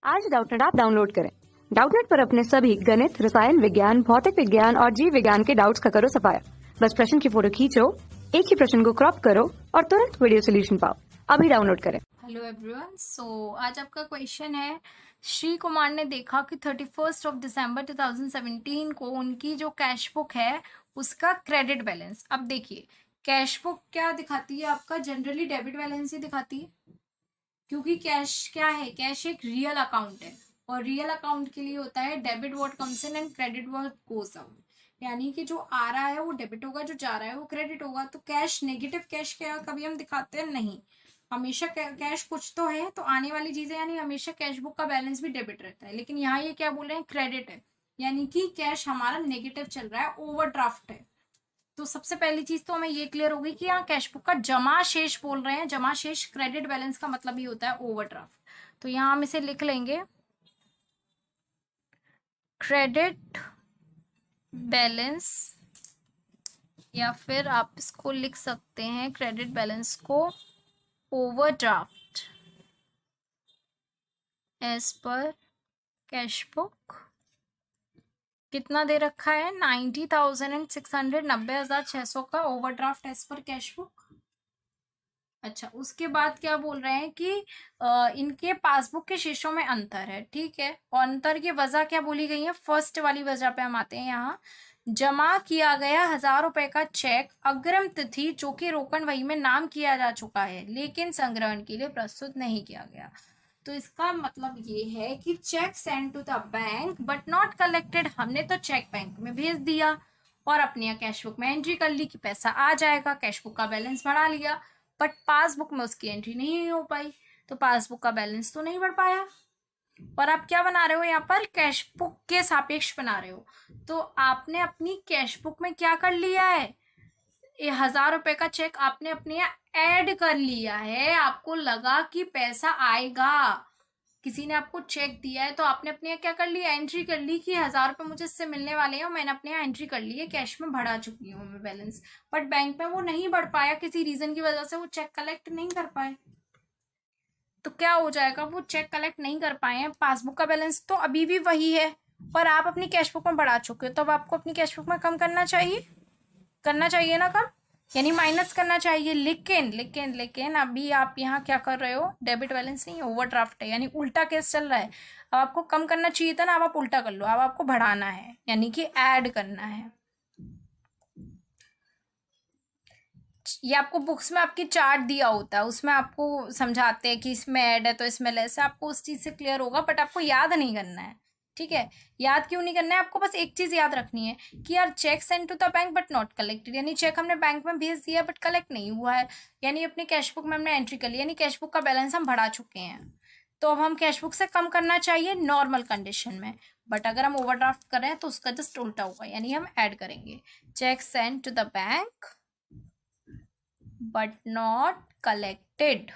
आज Doubtnut app download करें। Doubtnut पर अपने सभी गणित, रसायन विज्ञान, भौतिक विज्ञान और जीव विज्ञान के डाउट्स का करो सफाया। बस प्रश्न की फोटो खींचो, एक ही प्रश्न को क्रॉप करो और तुरंत वीडियो सोल्यूशन पाओ। अभी डाउनलोड करें। हेलो एवरीवन, सो आज आपका क्वेश्चन है, श्री कुमार ने देखा कि 31 दिसंबर 2017 को उनकी जो कैश बुक है उसका क्रेडिट बैलेंस। अब देखिए, कैश बुक क्या दिखाती है आपका, जनरली डेबिट बैलेंस ही दिखाती है, क्योंकि कैश क्या है, कैश एक रियल अकाउंट है और रियल अकाउंट के लिए होता है debit what comes in and credit what goes out. यानी कि जो आ रहा है वो डेबिट होगा, जो जा रहा है वो क्रेडिट होगा। तो कैश, नेगेटिव कैश क्या कभी हम दिखाते हैं? नहीं, हमेशा कैश कुछ तो है तो आने वाली चीजें, यानी हमेशा कैश बुक का बैलेंस भी डेबिट रहता है। लेकिन यहाँ ये क्या बोल रहे हैं, क्रेडिट है, यानी कि कैश हमारा नेगेटिव चल रहा है, ओवरड्राफ्ट है। तो सबसे पहली चीज तो हमें ये क्लियर होगी कि यहाँ कैश बुक का जमा शेष बोल रहे हैं। जमा शेष क्रेडिट बैलेंस का मतलब ही होता है ओवरड्राफ्ट। तो यहाँ हम इसे लिख लेंगे, क्रेडिट बैलेंस, या फिर आप इसको लिख सकते हैं क्रेडिट बैलेंस को overdraft as per cash book. कितना दे रखा है? 90,600, 90,600 का overdraft as per cash book. अच्छा, उसके बाद क्या बोल रहे हैं कि इनके पासबुक के शेषों में अंतर है। ठीक है, और अंतर की वजह क्या बोली गई है? फर्स्ट वाली वजह पे हम आते हैं। यहाँ जमा किया गया 1,000 रुपए का चेक अग्रिम तिथि जो कि रोकन वही में नाम किया जा चुका है लेकिन संग्रहण के लिए प्रस्तुत नहीं किया गया। तो इसका मतलब ये है कि cheque send to the bank but not collected. हमने तो चेक बैंक में भेज दिया और अपने यहाँ कैश बुक में एंट्री कर ली कि पैसा आ जाएगा, कैश बुक का बैलेंस बढ़ा लिया, बट पासबुक में उसकी एंट्री नहीं हो पाई, तो पासबुक का बैलेंस तो नहीं बढ़ पाया। और आप क्या बना रहे हो यहाँ पर? कैश बुक के सापेक्ष बना रहे हो। तो आपने अपनी कैश बुक में क्या कर लिया है? 1,000 रुपए का चेक आपने अपने यहाँ ऐड कर लिया है। आपको लगा कि पैसा आएगा, किसी ने आपको चेक दिया है तो आपने अपने यहाँ क्या कर लिया? एंट्री कर ली कि 1,000 रुपए मुझे इससे मिलने वाले हैं और मैंने अपने यहाँ एंट्री कर ली है, कैश में बढ़ा चुकी हूँ मैं बैलेंस। बट बैंक में वो नहीं बढ़ पाया, किसी रीजन की वजह से वो चेक कलेक्ट नहीं कर पाए। तो क्या हो जाएगा? वो चेक कलेक्ट नहीं कर पाए हैं, पासबुक का बैलेंस तो अभी भी वही है और आप अपनी कैश बुक में बढ़ा चुके हो, तो अब आपको अपनी कैश बुक में कम करना चाहिए ना कम, यानी माइनस करना चाहिए। लेकिन लेकिन लेकिन अभी आप यहाँ क्या कर रहे हो? डेबिट बैलेंस नहीं, ओवरड्राफ्ट है, यानी उल्टा केस चल रहा है। अब आपको कम करना चाहिए था ना, अब आप उल्टा कर लो, अब आपको बढ़ाना है, यानी कि ऐड करना है। ये आपको बुक्स में आपकी चार्ट दिया होता है, उसमें आपको समझाते हैं कि इसमें ऐड है तो इसमें लेस है, आपको उस चीज़ से क्लियर होगा, बट आपको याद नहीं करना है। ठीक है, याद क्यों नहीं करना है? आपको बस एक चीज़ याद रखनी है कि यार cheque send to the bank but not collected, यानी चेक हमने बैंक में भेज दिया बट कलेक्ट नहीं हुआ है, यानी अपनी कैश बुक में हमने एंट्री कर ली, यानी कैश बुक का बैलेंस हम बढ़ा चुके हैं। तो अब हम कैश बुक से कम करना चाहिए नॉर्मल कंडीशन में, बट अगर हम ओवरड्राफ्ट कर रहे हैं तो उसका जस्ट उल्टा होगा, यानी हम ऐड करेंगे cheque send to the bank but not collected.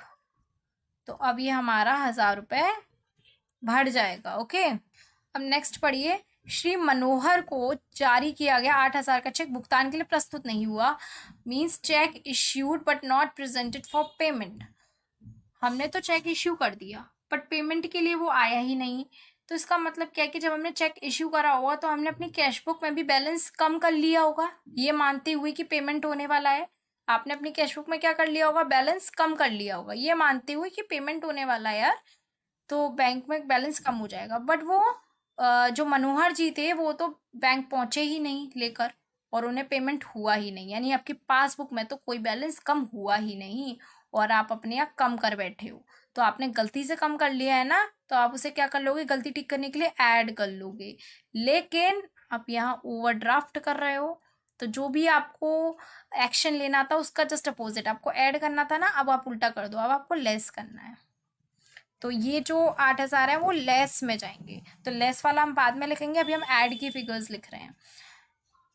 तो अब ये हमारा 1,000 रुपए बढ़ जाएगा। ओके, अब नेक्स्ट पढ़िए, श्री मनोहर को जारी किया गया 8,000 का चेक भुगतान के लिए प्रस्तुत नहीं हुआ, means check issued but not presented for payment. हमने तो चेक इश्यू कर दिया बट पेमेंट के लिए वो आया ही नहीं। तो इसका मतलब क्या है कि जब हमने चेक इश्यू करा होगा तो हमने अपनी कैश बुक में भी बैलेंस कम कर लिया होगा, ये मानते हुए कि पेमेंट होने वाला है। आपने अपनी कैश बुक में क्या कर लिया होगा? बैलेंस कम कर लिया होगा, ये मानते हुए कि पेमेंट होने वाला है यार, तो बैंक में बैलेंस कम हो जाएगा। बट वो जो मनोहर जी थे वो तो बैंक पहुंचे ही नहीं लेकर, और उन्हें पेमेंट हुआ ही नहीं, यानी आपकी पासबुक में तो कोई बैलेंस कम हुआ ही नहीं और आप अपने यहाँ कम कर बैठे हो। तो आपने गलती से कम कर लिया है ना, तो आप उसे क्या कर लोगे? गलती ठीक करने के लिए ऐड कर लोगे। लेकिन आप यहाँ ओवरड्राफ्ट कर रहे हो, तो जो भी आपको एक्शन लेना था उसका जस्ट अपोजिट, आपको ऐड करना था ना, अब आप उल्टा कर दो, अब आपको लेस करना है। तो ये जो 8,000 है वो लेस में जाएंगे, तो लेस वाला हम बाद में लिखेंगे, अभी हम ऐड की फिगर्स लिख रहे हैं,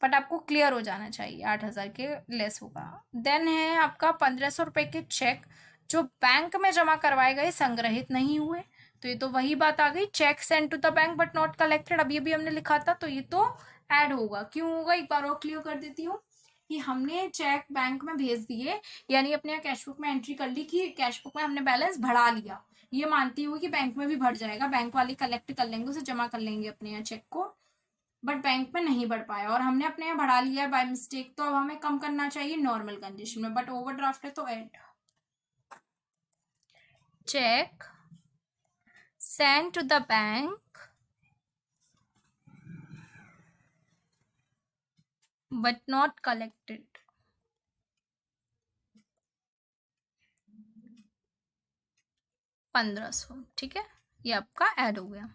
बट आपको क्लियर हो जाना चाहिए 8,000 के लेस होगा। देन है आपका 1,500 रुपये के चेक जो बैंक में जमा करवाए गए संग्रहित नहीं हुए। तो ये तो वही बात आ गई, cheque send to the bank but not collected, अभी अभी हमने लिखा था, तो ये तो ऐड होगा। क्यों होगा? एक बार और क्लियर कर देती हूँ कि हमने चेक बैंक में भेज दिए, यानी अपने कैश बुक में एंट्री कर ली कि कैश बुक में हमने बैलेंस बढ़ा लिया, ये मानती हूँ कि बैंक में भी बढ़ जाएगा, बैंक वाले कलेक्ट कर लेंगे, उसे जमा कर लेंगे अपने यहाँ चेक को, बट बैंक में नहीं बढ़ पाया और हमने अपने यहाँ बढ़ा लिया है बाय मिस्टेक, तो अब हमें कम करना चाहिए नॉर्मल कंडीशन में, बट ओवरड्राफ्ट है तो add cheque send to the bank but not collected, $1500, ठीक है, ये आपका ऐड हो गया।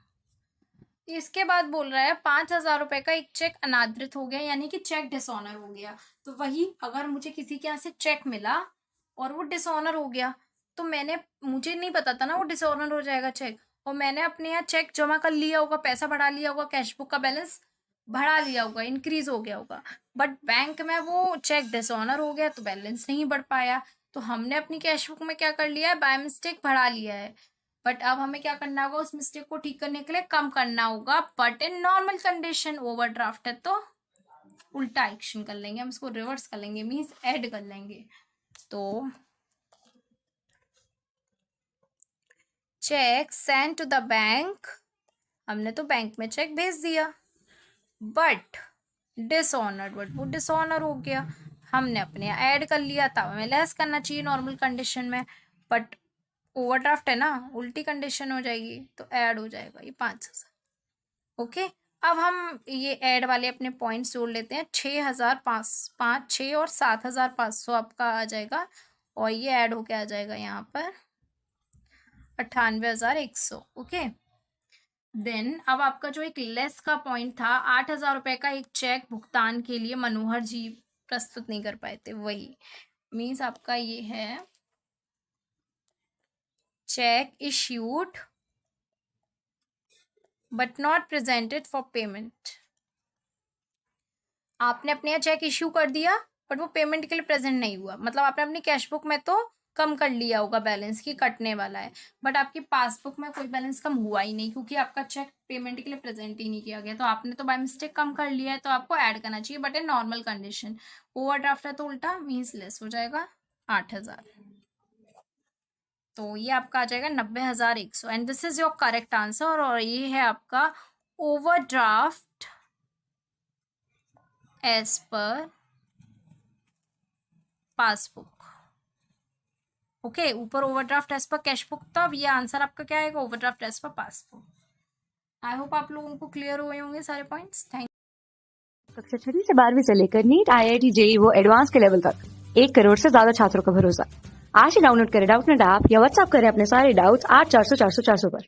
इसके बाद बोल रहा है 5,000 रुपए का एक चेक अनादृत हो गया, यानी कि चेक डिसऑनर हो गया। तो वही अगर मुझे किसी के यहाँ से चेक मिला और वो डिसऑनर हो गया, तो मुझे नहीं पता था ना वो डिसऑनर हो जाएगा चेक, और मैंने अपने यहाँ चेक जमा कर लिया होगा, पैसा बढ़ा लिया होगा, कैश बुक का बैलेंस बढ़ा लिया होगा, इंक्रीज हो गया होगा, बट बैंक में वो चेक डिसऑनर हो गया तो बैलेंस नहीं बढ़ पाया, तो हमने अपनी कैश बुक में क्या कर लिया है, बाय मिस्टेक बढ़ा लिया है, बट अब हमें क्या करना होगा, उस मिस्टेक को ठीक करने के लिए कम करना होगा, but in normal condition. Overdraft है तो उल्टा एक्शन कर लेंगे, हम इसको रिवर्स कर लेंगे, मीन्स ऐड कर लेंगे। तो cheque send to the bank, हमने तो बैंक में चेक भेज दिया, बट डिसऑनर्ड, बट वो डिसऑनर हो गया, हमने अपने यहाँ ऐड कर लिया, तब हमें लेस करना चाहिए नॉर्मल कंडीशन में, बट ओवरड्राफ्ट है ना, उल्टी कंडीशन हो जाएगी तो ऐड हो जाएगा ये 5,000। ओके, अब हम ये ऐड वाले अपने पॉइंट्स जोड़ लेते हैं। 6,500, 6 और 7,500 आपका आ जाएगा, और ये ऐड होके आ जाएगा यहाँ पर 98,100। ओके, देन अब आपका जो एक लेस का पॉइंट था, 8,000 रुपए का एक चेक भुगतान के लिए मनोहर जी प्रस्तुत नहीं कर पाए थे, वही मीन्स आपका ये है check issued but not presented for payment. आपने अपने यहाँ चेक इश्यू कर दिया बट वो पेमेंट के लिए प्रेजेंट नहीं हुआ, मतलब आपने अपनी कैश बुक में तो कम कर लिया होगा बैलेंस की कटने वाला है, बट आपकी पासबुक में कोई बैलेंस कम हुआ ही नहीं, क्योंकि आपका चेक पेमेंट के लिए प्रेजेंट ही नहीं किया गया, तो आपने तो बाय मिस्टेक कम कर लिया है, तो आपको ऐड करना चाहिए, but in normal condition. Overdraft है तो उल्टा मीन्स लेस हो जाएगा 8,000, तो ये आपका आ जाएगा 90,100, and this is your correct answer, और ये है आपका overdraft as per passbook. Okay, ऊपर overdraft as per cash book था, अब ये आंसर आपका क्या आएगा, overdraft as per passbook. I hope आप लोगों को क्लियर हुए होंगे सारे पॉइंट्स। Thank you. कक्षा 6 से 12वीं से लेकर नीट, IIT, JEE वो एडवांस के लेवल तक 1 करोड़ से ज्यादा छात्रों का भरोसा। आज ही डाउनलोड करें डाउटनेट ऐप या व्हाट्सएप करें अपने सारे डाउट्स 8400 400 400 पर।